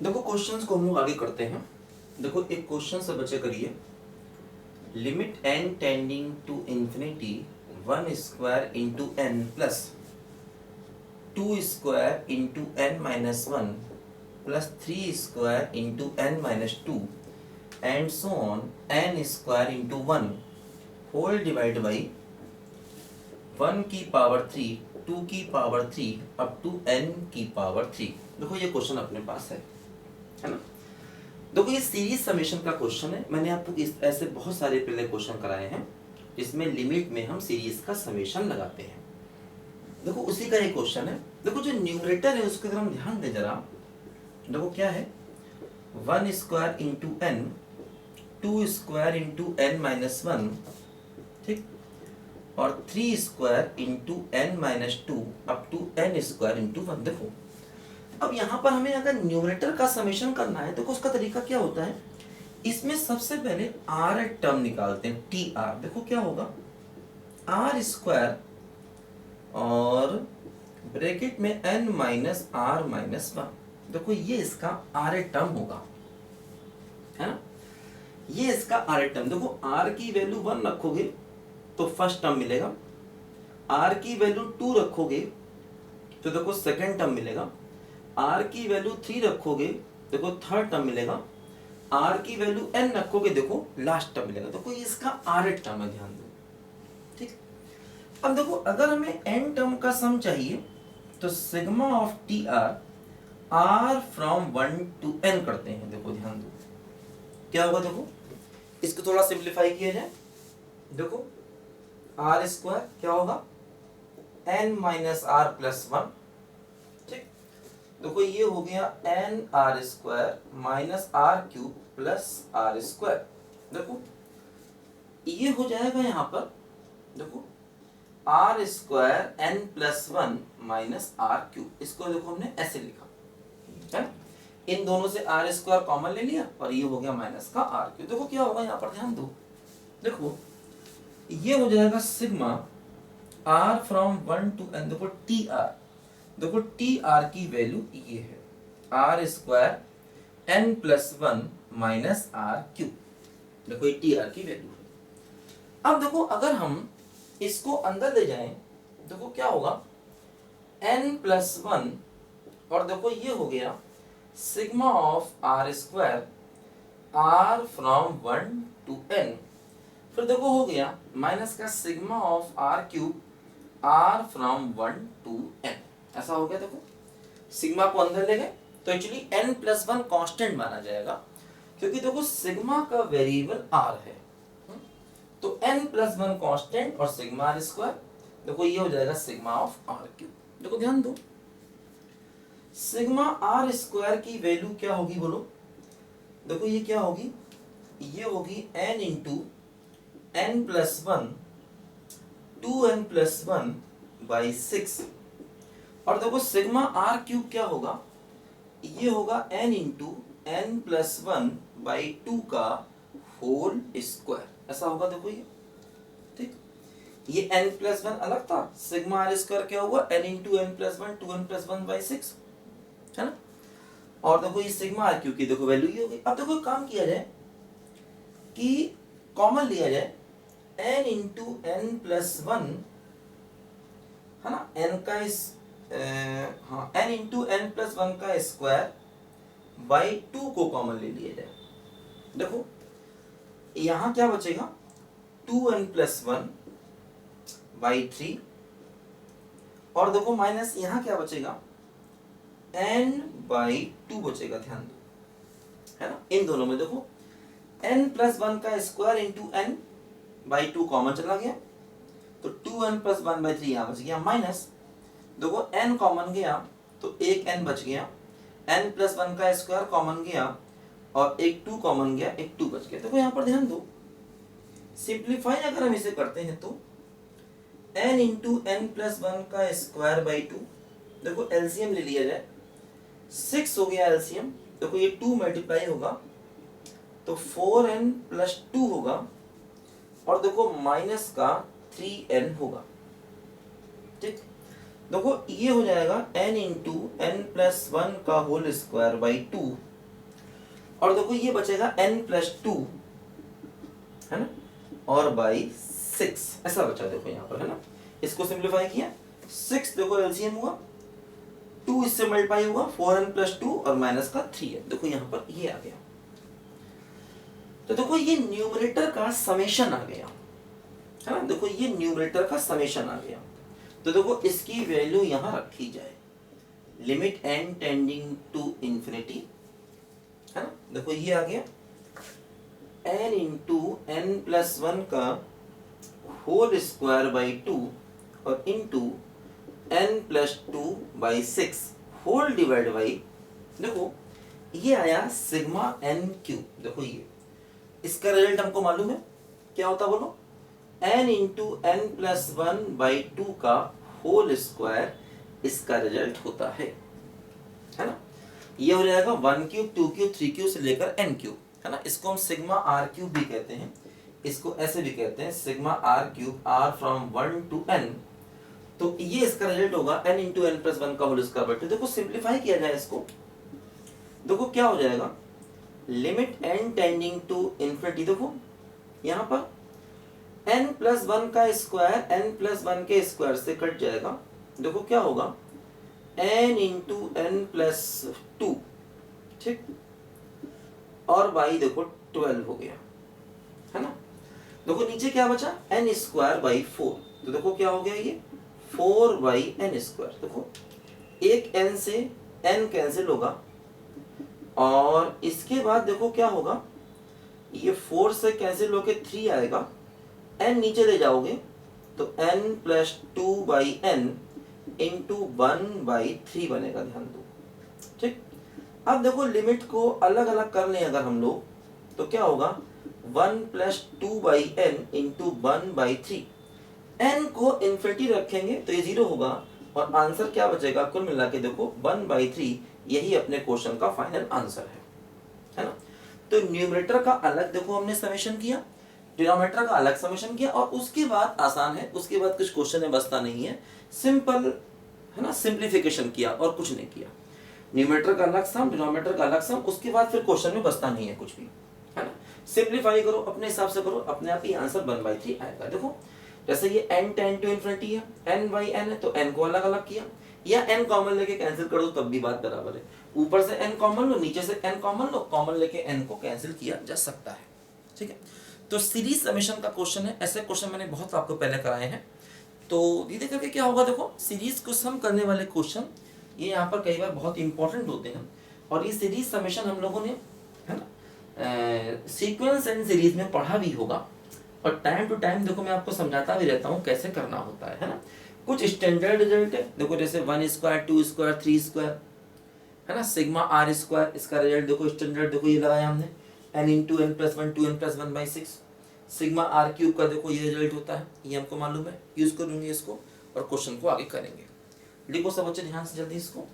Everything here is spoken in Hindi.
देखो क्वेश्चंस को हम लोग आगे करते हैं। देखो एक क्वेश्चन से बचे करिए, limit n tending to infinity 1 square into n plus 2 square into n minus 1 plus 3 square into n minus 2 and so on n square into 1 whole divide by 1 की पावर 3 2 की पावर 3 अप टू n की पावर 3। देखो ये क्वेश्चन अपने पास है ना। देखो ये सीरीज समेशन का क्वेश्चन है। मैंने आपको इस ऐसे बहुत सारे पहले क्वेश्चन कराए हैं जिसमें लिमिट में हम सीरीज का समेशन लगाते हैं। देखो उसी का एक क्वेश्चन है। देखो जो न्यूमरेटर है उसके अगर हम ध्यान दें जरा, देखो क्या है, 1 square into n, 2 square into n minus 1, ठीक, और 3 square into n minus 2 up to n square into 1। देखो अब यहाँ पर हमें अगर न्यूमरेटर का समेशन करना है तो उसका तरीका क्या होता है, इसमें सबसे पहले आर टर्म निकालते हैं, टी आर। देखो क्या होगा, आर स्क्वायर और ब्रैकेट में n माइनस आर माइनस 1। देखो ये इसका आर टर्म होगा, है ना, ये इसका आर टर्म। देखो आर की वैल्यू 1 रखोगे तो फर्स्ट टर्म मिलेगा, आर की वैल्यू 2 रखोगे तो देखो सेकेंड टर्म मिलेगा, आर की वैल्यू 3 रखोगे देखो थर्ड टर्म मिलेगा, आर की वैल्यू n रखोगे देखो लास्ट टर्म मिलेगा। देखो ये इसका आर टर्म है, ध्यान दो, ठीक। अब देखो अगर हमें n टर्म का सम चाहिए तो sigma of T R R from 1 to n करते हैं। देखो ध्यान दो क्या होगा, देखो इसको थोड़ा सिंप्लीफाई किया जाए। देखो आर स्क्वायर क्या होगा, n माइनस आर प्लस 1, ठीक। देखो ये हो गया n R square minus R cube plus R square. देखो ये हो जाएगा यहाँ पर, देखो R square n plus 1 minus R cube. इसको देखो हमने ऐसे लिखा है, इन दोनों से आर स्क्वायर कॉमन ले लिया और ये हो गया माइनस का आर क्यूब। देखो क्या होगा यहाँ पर, ध्यान दो, देखो ये हो जाएगा sigma R from 1 to n। देखो टी आर, देखो टी आर की वैल्यू ये है R square n plus 1 minus R cube. देखो ये टी आर की वैल्यू है। अब देखो अगर हम इसको अंदर ले जाएं, देखो क्या होगा, n प्लस 1 और देखो ये हो गया sigma of R square R from 1 to n। फिर देखो हो गया माइनस का sigma of R cube R from 1 to n। ऐसा हो गया। देखो सिग्मा को अंदर ले गए तो एक्चुअली n प्लस 1 कॉन्स्टेंट माना जाएगा, क्योंकि देखो सिग्मा का वेरिएबल r है, तो n प्लस 1 कॉन्स्टेंट और सिग्मा आर स्क्वायर। देखो ये हो जाएगा सिग्मा ऑफ आर क्यूब। देखो ध्यान दो, सिग्मा आर स्क्वायर की वैल्यू क्या होगी बोलो, देखो ये क्या होगी, ये होगी n into n plus 1 2n plus 1 by 6। और देखो सिग्मा आर क्यूब क्या होगा, ये होगा n into n plus 1 by 2 का होल स्क्वायर। ऐसा होगा देखो ये, ठीक। ये n प्लस 1 अलग था, सिग्मा आर स्क्वायर क्या होगा, n into n plus 1 2n plus 1 by 6, है ना। और देखो ये सिग्मा आर क्यूब की देखो वैल्यू ये होगी। अब देखो काम किया जाए कि कॉमन लिया जाए n इंटू n प्लस 1, है ना, n का इस हाँ n इंटू n प्लस 1 का स्क्वायर बाई 2 को कॉमन ले लिया जाए। देखो यहाँ क्या बचेगा, 2n प्लस 1 बाई 3, और देखो माइनस यहाँ क्या बचेगा, n बाई 2 बचेगा। ध्यान दो, है ना, इन दोनों में देखो n प्लस 1 का square into n by 2 common चला गया, तो 2n प्लस 1 बाई 3 यहाँ बच गया, माइनस देखो n कॉमन गया तो एक n बच गया, n प्लस 1 का स्क्वायर कॉमन गया और एक 2 कॉमन गया, एक 2 बच गया। देखो यहाँ पर ध्यान दो, सिंप्लीफाई अगर हम इसे करते हैं तो n इंटू n प्लस 1 का स्क्वायर बाई 2, देखो एलसीएम ले लिया जाए, 6 हो गया एलसीएम। देखो ये 2 मल्टीप्लाई होगा तो 4n प्लस 2 होगा, और देखो माइनस का 3n होगा, ठीक। देखो ये हो जाएगा n into N plus one का होल स्क्वायर बाई 2, और देखो ये बचेगा n प्लस 2, है ना, और बाई 6 ऐसा बचा देखो यहाँ पर, है ना। इसको सिंप्लीफाई किया, 6 देखो एलसीएम हुआ, 2 इससे मल्टीप्लाई हुआ, 4n प्लस 2 और माइनस का 3 है, देखो यहाँ पर ये आ गया। तो देखो ये न्यूमरेटर का समेशन आ गया, है ना, देखो ये न्यूमरेटर का समेशन आ गया। तो देखो इसकी वैल्यू यहां रखी जाए, limit n tending to infinity, है ना, देखो ये आ गया n into N plus one का होल स्क्वायर बाई 2 और into n plus 2 by 6 whole divide by, देखो ये आया सिग्मा n क्यूब। देखो ये इसका रिजल्ट हमको मालूम है क्या होता, बोलो, n into N plus one by 2 का होल स्क्वायर, इसका रिजल्ट होता है ना। ये हो जाएगा 1 क्यूब 2 क्यूब 3 क्यूब से लेकर n क्यूब, है ना। इसको हम सिग्मा आर क्यूब भी कहते हैं, इसको ऐसे भी कहते हैं sigma R cube, r from 1 to n। तो ये इसका रिजल्ट होगा n into N plus one का होल स्क्वायर बाई 2। देखो सिंप्लीफाई किया जाए इसको, देखो क्या हो जाएगा, limit n tending to infinity, देखो यहाँ पर n प्लस वन का स्क्वायर n प्लस वन के स्क्वायर से कट जाएगा, देखो क्या होगा n इंटू एन प्लस 2, ठीक, और बाई देखो 12 हो गया, है ना। देखो नीचे क्या बचा, n स्क्वायर बाई 4, तो देखो क्या हो गया ये 4 बाई एन स्क्वायर। देखो एक n से n कैंसिल होगा, और इसके बाद देखो क्या होगा, ये 4 से कैंसिल होके 3 आएगा, n नीचे ले जाओगे तो n plus 2 by N into 1 by 3 बनेगा, ध्यान दो, ठीक। अब देखो लिमिट को अलग अलग कर लें अगर हम लोग, तो क्या होगा 1 plus 2 by N into 1 by 3, n को इन्फिनिटी रखेंगे तो ये 0 होगा, और आंसर क्या बचेगा, कुल मिला के देखो 1 बाई 3, यही अपने क्वेश्चन का फाइनल आंसर है ना। तो न्यूमरेटर का अलग देखो हमने समेशन किया, डिनोमिनेटर का अलग समेशन किया, और उसके बाद आसान है, उसके बाद कुछ क्वेश्चन में बसता नहीं है, सिंपल है ना, सिंप्लीफिकेशन किया और कुछ नहीं किया। न्यूमरेटर का अलग सम, डिनोमिनेटर का अलग सम, उसके बाद फिर क्वेश्चन में बसता नहीं है कुछ भी, है ना। सिंप्लीफाई करो अपने हिसाब से करो, अपने आप ही आंसर 1/3 आएगा। देखो जैसे ये n टेंड टू इन्फिनिटी है, n बाई n है, तो n को अलग अलग किया, या n कॉमन लेके कैंसिल कर दो तब भी बात बराबर है, ऊपर से n कॉमन लो नीचे से n कॉमन लो, कॉमन लेके n को कैंसिल किया जा सकता है, ठीक है। तो सीरीज समेशन का क्वेश्चन है, ऐसे क्वेश्चन मैंने बहुत आपको पहले कराए हैं। तो धीरे करके क्या होगा, देखो सीरीज को सम करने वाले क्वेश्चन ये यहाँ पर कई बार बहुत इंपॉर्टेंट होते हैं, और ये सीरीज समेशन हम लोगों ने, है ना, सीक्वेंस एंड सीरीज में पढ़ा भी होगा, और टाइम टू टाइम देखो मैं आपको समझाता भी रहता हूँ कैसे करना होता है ना। कुछ स्टैंडर्ड रिजल्ट है, देखो जैसे 1 स्क्वायर 2 स्क्वायर 3 स्क्वायर, है ना, सिग्मा आर स्क्वायर, इसका रिजल्ट देखो स्टैंडर्ड, देखो ये लगाया हमने n into N plus one 2n plus 1 by 6। Sigma R cube का देखो ये रिजल्ट होता है, ये हमको मालूम है, यूज करूंगे इसको और क्वेश्चन को आगे करेंगे। लिखो सब बच्चे ध्यान से जल्दी इसको।